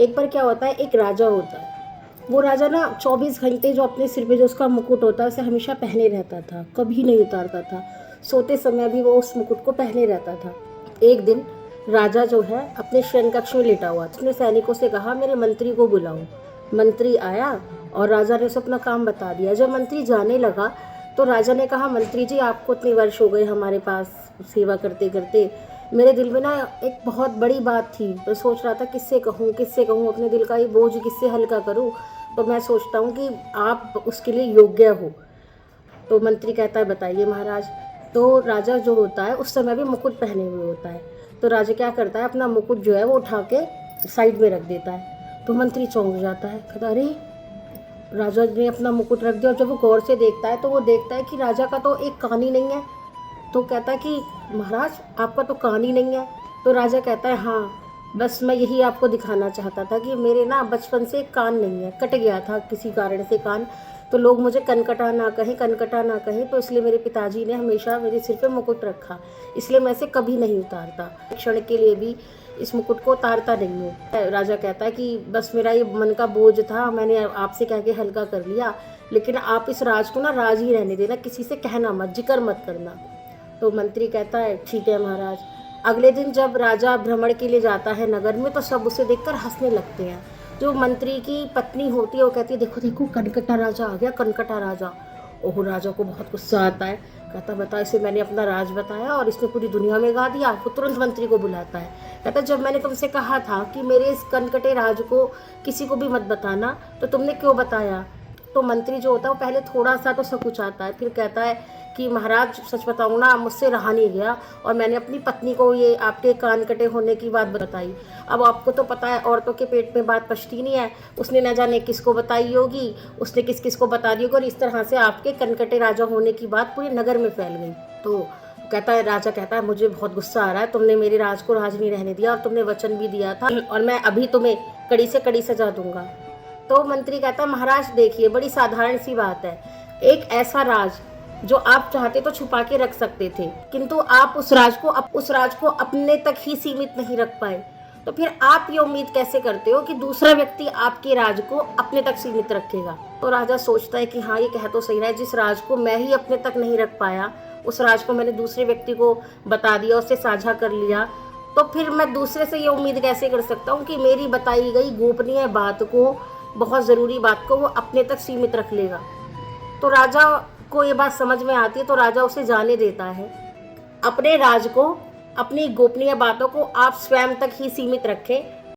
एक बार क्या होता है, एक राजा होता है। वो राजा ना 24 घंटे जो अपने सिर पे जो उसका मुकुट होता है उसे हमेशा पहने रहता था, कभी नहीं उतारता था। सोते समय भी वो उस मुकुट को पहने रहता था। एक दिन राजा जो है अपने शयन कक्ष में लेटा हुआ, उसने सैनिकों से कहा मेरे मंत्री को बुलाओ। मंत्री आया और राजा ने उसे अपना काम बता दिया। जब मंत्री जाने लगा तो राजा ने कहा मंत्री जी, आपको इतने वर्ष हो गए हमारे पास सेवा करते करते, मेरे दिल में ना एक बहुत बड़ी बात थी। मैं सोच रहा था किससे कहूँ, अपने दिल का ये बोझ किससे हल्का करूँ। तो मैं सोचता हूँ कि आप उसके लिए योग्य हो। तो मंत्री कहता है बताइए महाराज। तो राजा जो होता है उस समय भी मुकुट पहने हुए होता है। तो राजा क्या करता है, अपना मुकुट जो है वो उठा के साइड में रख देता है। तो मंत्री चौंक जाता है, कहता अरे, राजा ने अपना मुकुट रख दिया। और जब वो गौर से देखता है तो वो देखता है कि राजा का तो एक कान ही नहीं है। तो कहता है कि महाराज आपका तो कान ही नहीं है। तो राजा कहता है हाँ, बस मैं यही आपको दिखाना चाहता था कि मेरे ना बचपन से एक कान नहीं है, कट गया था किसी कारण से कान। तो लोग मुझे कनकटा ना कहें, तो इसलिए मेरे पिताजी ने हमेशा मेरे सिर पे मुकुट रखा, इसलिए मैं इसे कभी नहीं उतारता, क्षण के लिए भी इस मुकुट को उतारता नहीं हूँ। राजा कहता है कि बस मेरा ये मन का बोझ था, मैंने आपसे कह के हल्का कर लिया, लेकिन आप इस राज को ना राज ही रहने देना, किसी से कहना मत, जिक्र मत करना। तो मंत्री कहता है ठीक है महाराज। अगले दिन जब राजा भ्रमण के लिए जाता है नगर में तो सब उसे देखकर हंसने लगते हैं। जो मंत्री की पत्नी होती है वो कहती है देखो देखो कनकटा राजा आ गया, कनकटा राजा। ओह, राजा को बहुत गुस्सा आता है, कहता बता, इसे मैंने अपना राज बताया और इसने पूरी दुनिया में गा दिया। वो तुरंत मंत्री को बुलाता है, कहता जब मैंने तुमसे कहा था कि मेरे इस कनकटे राज को किसी को भी मत बताना तो तुमने क्यों बताया। तो मंत्री जो होता है वो पहले थोड़ा सा तो सकुचाता है, फिर कहता है कि महाराज सच बताऊँ ना, मुझसे रहा नहीं गया और मैंने अपनी पत्नी को ये आपके कान कटे होने की बात बताई। अब आपको तो पता है औरतों के पेट में बात पचती नहीं है, उसने न जाने किसको बताई होगी, उसने किस किस को बता दी होगी और इस तरह से आपके कनकटे राजा होने की बात पूरे नगर में फैल गई। तो कहता है, राजा कहता है मुझे बहुत गुस्सा आ रहा है, तुमने मेरे राज को राज नहीं रहने दिया और तुमने वचन भी दिया था और मैं अभी तुम्हें कड़ी से कड़ी सजा दूंगा। तो मंत्री कहता है महाराज देखिए, बड़ी साधारण सी बात है, एक ऐसा राज जो आप चाहते तो छुपा के रख सकते थे, किंतु आप उस राज को अपने तक ही सीमित नहीं रख पाए, तो फिर आप ये उम्मीद कैसे करते हो कि दूसरा व्यक्ति आपके राज को अपने तक सीमित रखेगा। तो राजा सोचता है कि हाँ, ये कह तो सही रहा है, जिस राज को मैं ही अपने तक नहीं रख पाया उस राज को मैंने दूसरे व्यक्ति को बता दिया, उससे साझा कर लिया, तो फिर मैं दूसरे से ये उम्मीद कैसे कर सकता हूँ कि मेरी बताई गई गोपनीय बात को, बहुत ज़रूरी बात को वो अपने तक सीमित रख लेगा। तो राजा को ये बात समझ में आती है, तो राजा उसे जाने देता है। अपने राज को, अपनी गोपनीय बातों को आप स्वयं तक ही सीमित रखें,